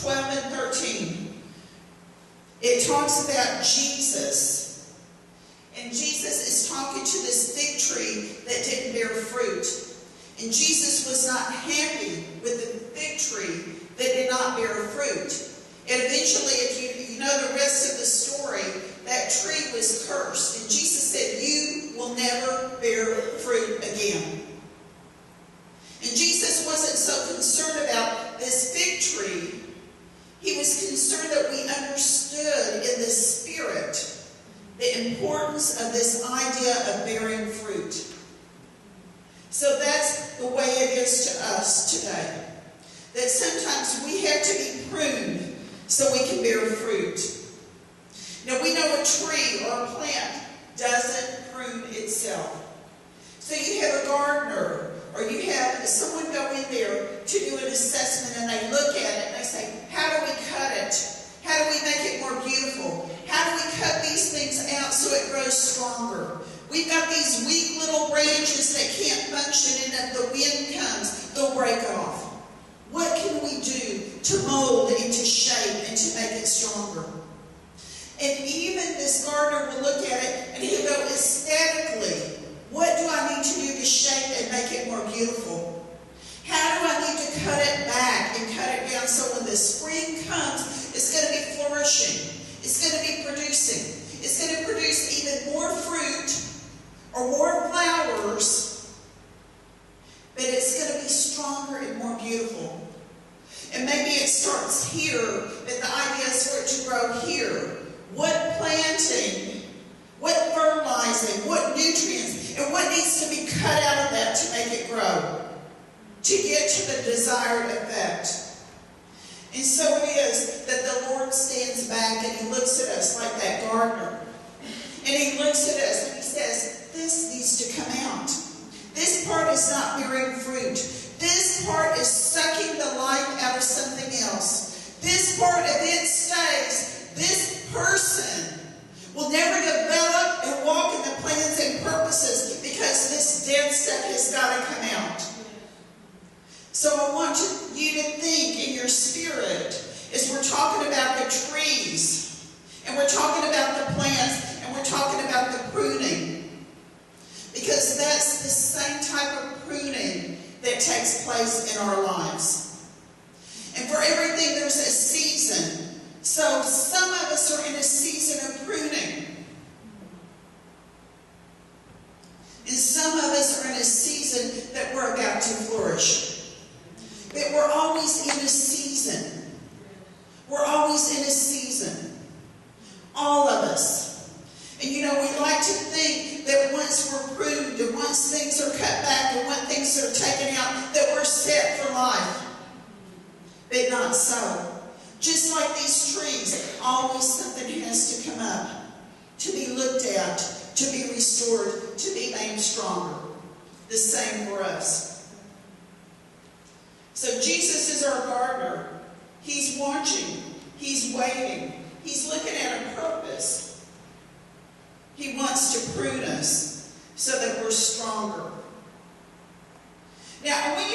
12 and 13, it talks about Jesus. And Jesus is talking to this fig tree that didn't bear fruit. And Jesus was not happy with the fig tree that did not bear fruit. And eventually, if you know the rest of the story, that tree was cursed. And Jesus said, "You will never bear fruit again." And Jesus wasn't so concerned about this fig tree. He was concerned that we understood in the Spirit the importance of this idea of bearing fruit. So that's the way it is to us today. That sometimes we have to be pruned so we can bear fruit. Now we know a tree or a plant doesn't prune itself. So you have a gardener or you have someone go in there to do an assessment and they look at it and they say, how do we cut it? How do we make it more beautiful? How do we cut these things out so it grows stronger? We've got these weak little branches that can't function, and if the wind comes, they'll break off. What can we do to mold and to shape and to make it stronger? And even this gardener will look at it and he'll go, aesthetically, what do I need to do to shape and make it more beautiful? How do I need to cut it back and cut it down so when the spring comes, it's going to be flourishing. It's going to be producing. It's going to produce even more fruit or more flowers, but it's going to be stronger and more beautiful. And maybe it starts here, but the idea is for it to grow here. What planting, what fertilizing, what nutrients, and what needs to be cut out of that to make it grow, to get to the desired effect. And so it is that the Lord stands back and He looks at us like that gardener. And He looks at us and He says, this needs to come out. This part is not bearing fruit. This part is sucking the life out of something else. This part, if it stays, this person will never develop and walk in the plans and purposes because this dead stuff has got to come out. So I want you to think in your spirit as we're talking about the trees, and we're talking about the plants, and we're talking about the pruning. Because that's the same type of pruning that takes place in our lives. And for everything there's a season. So some of us are in a season of pruning. And some of us are in a season that we're about to flourish. But we're always in a season. We're always in a season. All of us. And you know, we like to think that once we're pruned and once things are cut back and once things are taken out, that we're set for life. But not so. Just like these trees, always something has to come up to be looked at, to be restored, to be made stronger. The same for us. So Jesus is our gardener. He's watching. He's waiting. He's looking at a purpose. He wants to prune us so that we're stronger. Now, when you